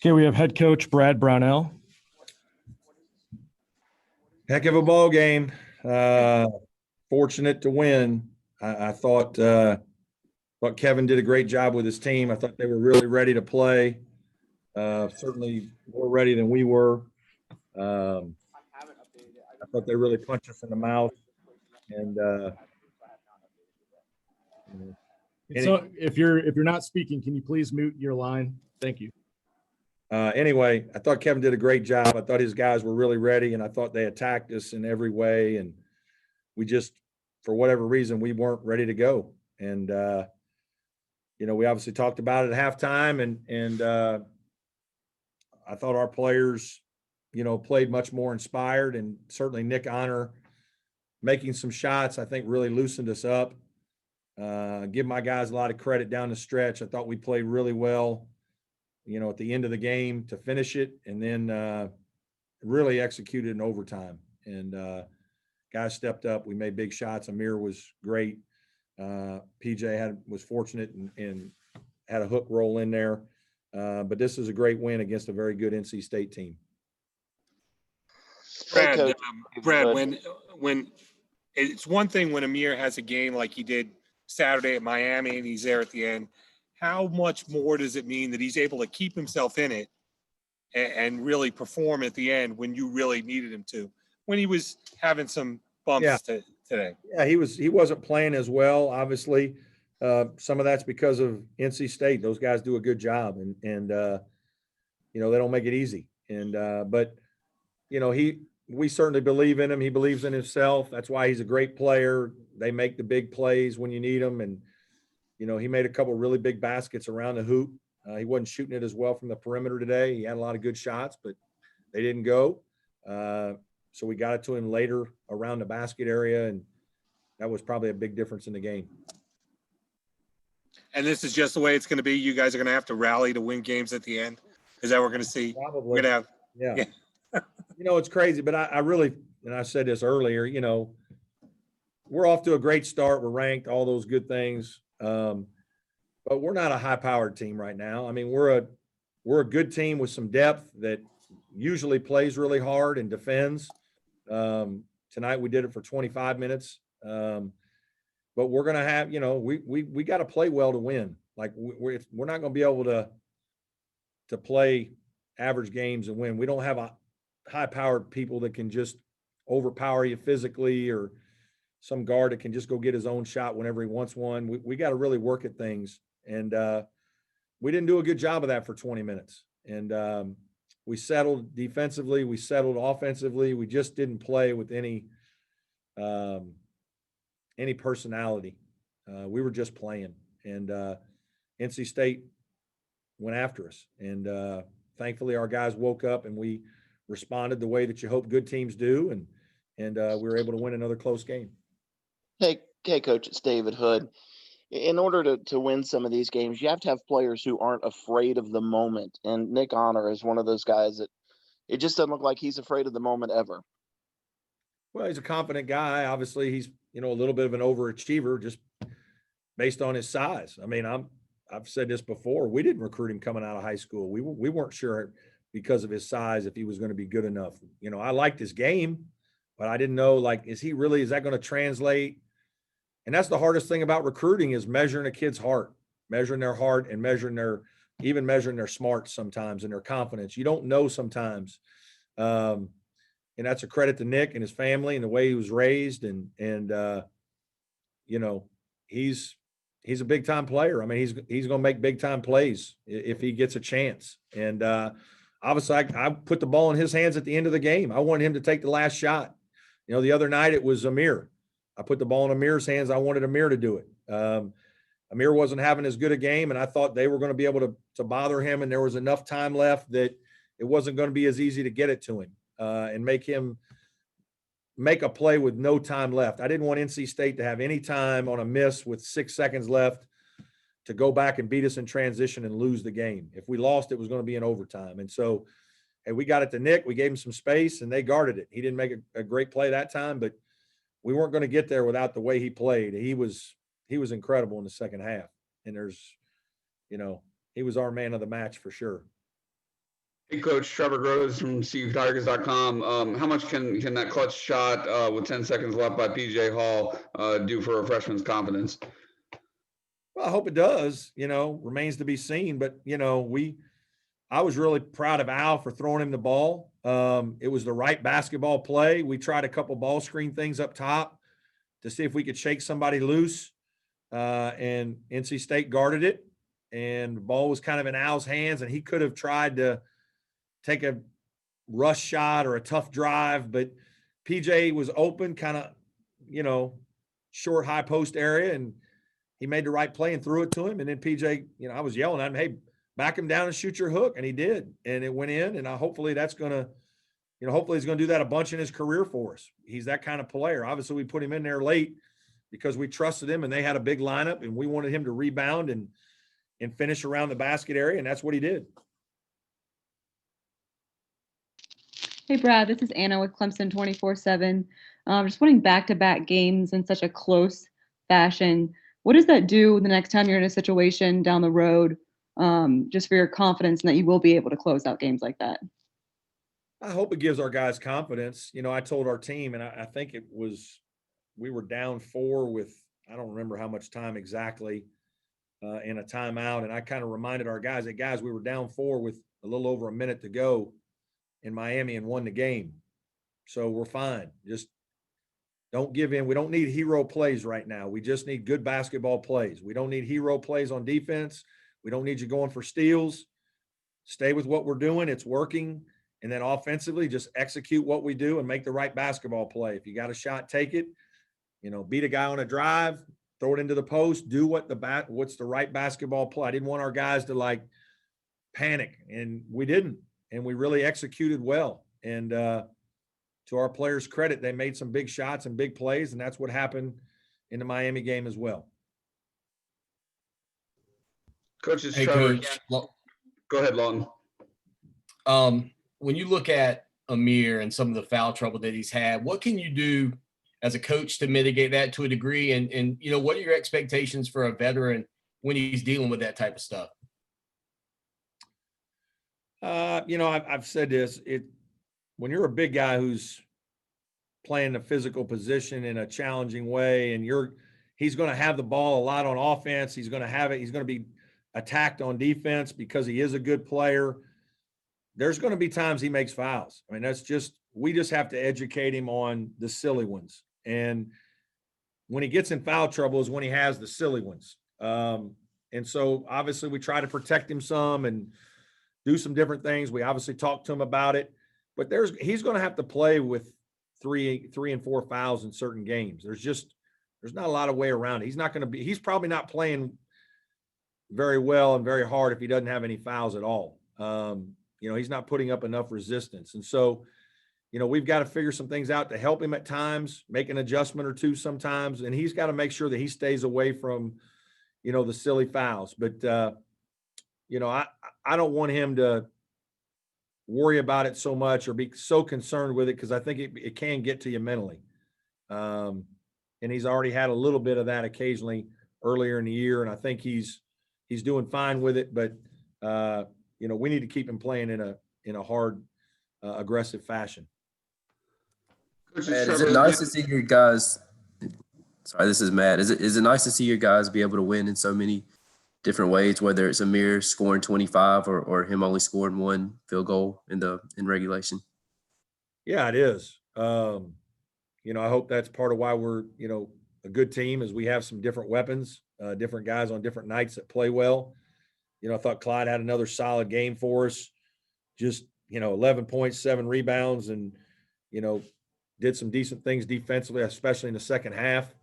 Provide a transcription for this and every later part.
Okay, we have head coach Brad Brownell. Heck of a ball game. Fortunate to win. I thought Kevin did a great job with his team. I thought they were really ready to play. Certainly more ready than we were. I thought they really punched us in the mouth. And So if you're not speaking, can you please mute your line? Thank you. Anyway, I thought Kevin did a great job. I thought his guys were really ready, and I thought they attacked us in every way. And we just, for whatever reason, we weren't ready to go. And we obviously talked about it at halftime, and I thought our players, played much more inspired, and certainly Nick Honor making some shots, I think really loosened us up. Give my guys a lot of credit down the stretch. I thought we played really well, at the end of the game to finish it, and then really executed in overtime. And guys stepped up. We made big shots. Aamir was great. PJ was fortunate and had a hook roll in there. But this is a great win against a very good NC State team. Brad, when it's one thing when Aamir has a game like he did Saturday at Miami and he's there at the end, how much more does it mean that he's able to keep himself in it and really perform at the end when you really needed him to, when he was having some bumps today? Yeah, he wasn't playing as well, obviously. Some of that's because of NC State. Those guys do a good job, and they don't make it easy. And but we certainly believe in him. He believes in himself. That's why he's a great player. They make the big plays when you need them, and he made a couple really big baskets around the hoop. He wasn't shooting it as well from the perimeter today. He had a lot of good shots, but they didn't go. So we got it to him later around the basket area, and that was probably a big difference in the game. And this is just the way it's going to be. You guys are going to have to rally to win games at the end. Is that what we're going to see? Probably. We're going to have. Yeah. It's crazy, but I really, and I said this earlier, we're off to a great start. We're ranked, all those good things. But we're not a high-powered team right now. I mean, we're a good team with some depth that usually plays really hard and defends. Tonight we did it for 25 minutes. But we're going to have, we got to play well to win. Like we're not going to be able to play average games and win. We don't have a high-powered people that can just overpower you physically, or some guard that can just go get his own shot whenever he wants one. We got to really work at things. And we didn't do a good job of that for 20 minutes. And we settled defensively. We settled offensively. We just didn't play with any personality. We were just playing. And NC State went after us. And thankfully, our guys woke up and we responded the way that you hope good teams do. And we were able to win another close game. Hey, Coach, it's David Hood. In order to win some of these games, you have to have players who aren't afraid of the moment. And Nick Honor is one of those guys that it just doesn't look like he's afraid of the moment ever. Well, he's a confident guy. Obviously, he's, a little bit of an overachiever just based on his size. I mean, I've said this before. We didn't recruit him coming out of high school. We weren't sure because of his size if he was going to be good enough. I liked his game, but I didn't know, is that going to translate? And that's the hardest thing about recruiting, is measuring a kid's heart, measuring their heart, and measuring their smarts sometimes and their confidence. You don't know sometimes. And that's a credit to Nick and his family and the way he was raised. And he's a big time player. I mean, he's going to make big time plays if he gets a chance. And obviously I put the ball in his hands at the end of the game. I wanted him to take the last shot. The other night it was Aamir. I put the ball in Amir's hands. I wanted Aamir to do it. Aamir wasn't having as good a game, and I thought they were going to be able to bother him, and there was enough time left that it wasn't going to be as easy to get it to him and make him make a play with no time left. I didn't want NC State to have any time on a miss with 6 seconds left to go back and beat us in transition and lose the game. If we lost, it was going to be in overtime. And so, hey, we got it to Nick. We gave him some space, and they guarded it. He didn't make a great play that time, but we weren't going to get there without the way he played. He was incredible in the second half. And he was our man of the match for sure. Hey, Coach, Trevor Groves from CUTigers.com. How much can that clutch shot with 10 seconds left by PJ Hall do for a freshman's confidence? Well, I hope it does, remains to be seen. But, I was really proud of Al for throwing him the ball. It was the right basketball play. We tried a couple ball screen things up top to see if we could shake somebody loose. And NC State guarded it. And the ball was kind of in Al's hands, and he could have tried to take a rush shot or a tough drive, but PJ was open, kind of, short high post area, and he made the right play and threw it to him. And then PJ, I was yelling at him, hey, back him down and shoot your hook. And he did. And it went in. And hopefully that's going to, hopefully he's going to do that a bunch in his career for us. He's that kind of player. Obviously we put him in there late because we trusted him and they had a big lineup and we wanted him to rebound and finish around the basket area. And that's what he did. Hey, Brad, this is Anna with Clemson 24/7. Just winning back-to-back games in such a close fashion. What does that do the next time you're in a situation down the road, just for your confidence and that you will be able to close out games like that? I hope it gives our guys confidence. I told our team, and I think we were down 4 with, I don't remember how much time exactly, in a timeout. And I kind of reminded our guys that, guys, we were down 4 with a little over a minute to go in Miami and won the game. So we're fine. Just don't give in. We don't need hero plays right now. We just need good basketball plays. We don't need hero plays on defense. We don't need you going for steals. Stay with what we're doing. It's working. And then offensively, just execute what we do and make the right basketball play. If you got a shot, take it. Beat a guy on a drive, throw it into the post, do what's the right basketball play. I didn't want our guys to panic, and we didn't. And we really executed well. And to our players' credit, they made some big shots and big plays, and that's what happened in the Miami game as well. Coaches, Hey, Trevor. Coach. Go ahead, Lawton. When you look at Aamir and some of the foul trouble that he's had, what can you do as a coach to mitigate that to a degree? And what are your expectations for a veteran when he's dealing with that type of stuff? I've said this, when you're a big guy who's playing a physical position in a challenging way, and he's going to have the ball a lot on offense. He's going to have it. He's going to be attacked on defense because he is a good player. There's going to be times he makes fouls. I mean, we just have to educate him on the silly ones. And when he gets in foul trouble is when he has the silly ones. And so obviously we try to protect him some and do some different things. We obviously talk to him about it, but he's going to have to play with three and 4 fouls in certain games. There's not a lot of way around it. He's probably not playing very well and very hard if he doesn't have any fouls at all. He's not putting up enough resistance. And so, we've got to figure some things out to help him at times, make an adjustment or two sometimes. And he's got to make sure that he stays away from, the silly fouls. But, I don't want him to worry about it so much or be so concerned with it, because I think it can get to you mentally. And he's already had a little bit of that occasionally earlier in the year, and I think he's doing fine with it. But we need to keep him playing in a hard, aggressive fashion. Matt, is it nice to see your guys? Sorry, this is Matt. Is it nice to see your guys be able to win in so many different ways, whether it's Aamir scoring 25 or him only scoring 1 field goal in regulation? Yeah, it is. I hope that's part of why we're, a good team, is we have some different weapons, different guys on different nights that play well. I thought Clyde had another solid game for us, just, 11 points, 7 rebounds, and, did some decent things defensively, especially in the second half.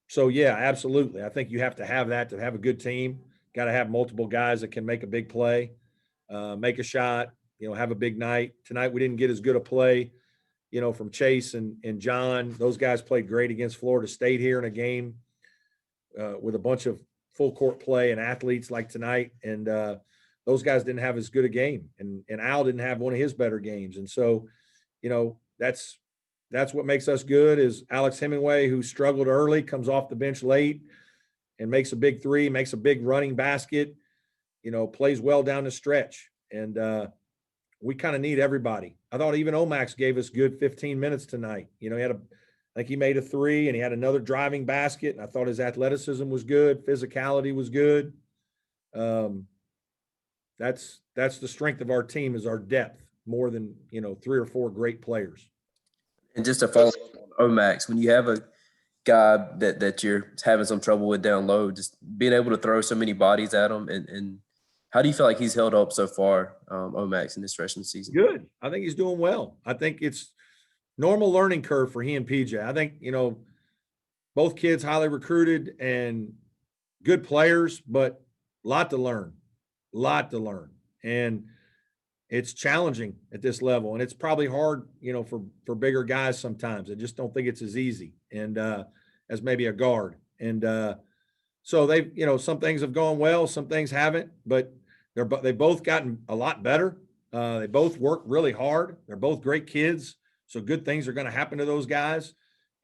So yeah, absolutely. I think you have to have that to have a good team. Got to have multiple guys that can make a big play, make a shot, have a big night. Tonight we didn't get as good a play, from Chase and John. Those guys played great against Florida State here in a game with a bunch of full court play and athletes like tonight. And those guys didn't have as good a game. And Al didn't have one of his better games. And so, that's what makes us good, is Alex Hemingway, who struggled early, comes off the bench late and makes a big 3, makes a big running basket, plays well down the stretch. And we kind of need everybody. I thought even Omax gave us good 15 minutes tonight. You know, I think he made a 3 and he had another driving basket. And I thought his athleticism was good. Physicality was good. That's the strength of our team, is our depth, more than, 3 or 4 great players. And just to follow up on Omax, when you have a guy that you're having some trouble with down low, just being able to throw so many bodies at him, and how do you feel like he's held up so far, Omax, in this freshman season? Good. I think he's doing well. I think it's normal learning curve for he and PJ. I think, both kids highly recruited and good players, but a lot to learn. And it's challenging at this level. And it's probably hard, for bigger guys sometimes. I just don't think it's as easy and as maybe a guard. And so they've, some things have gone well, some things haven't, but they've both gotten a lot better. They both work really hard. They're both great kids. So good things are going to happen to those guys.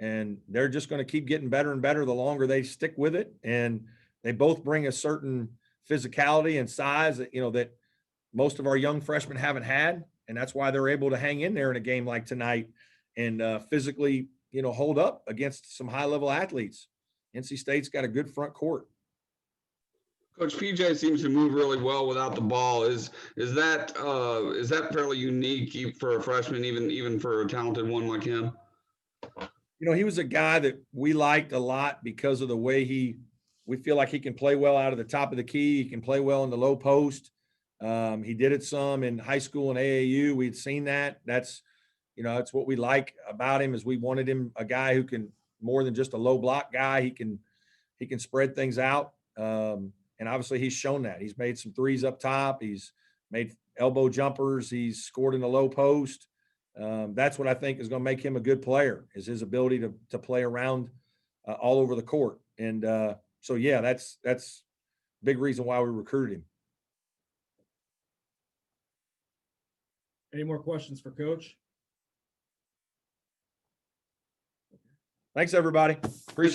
And they're just going to keep getting better and better the longer they stick with it. And they both bring a certain physicality and size that, that most of our young freshmen haven't had. And that's why they're able to hang in there in a game like tonight and physically, hold up against some high-level athletes. NC State's got a good front court. Coach, PJ seems to move really well without the ball. Is that fairly unique for a freshman, even for a talented one like him? He was a guy that we liked a lot because of the way we feel like he can play well out of the top of the key. He can play well in the low post. He did it some in high school and AAU. We'd seen that. That's what we like about him, is we wanted him a guy who can, more than just a low block guy. He can spread things out. And obviously he's shown that. He's made some threes up top. He's made elbow jumpers. He's scored in the low post. That's what I think is going to make him a good player, is his ability to play around all over the court. And so, yeah, that's a big reason why we recruited him. Any more questions for Coach? Thanks, everybody. Appreciate it.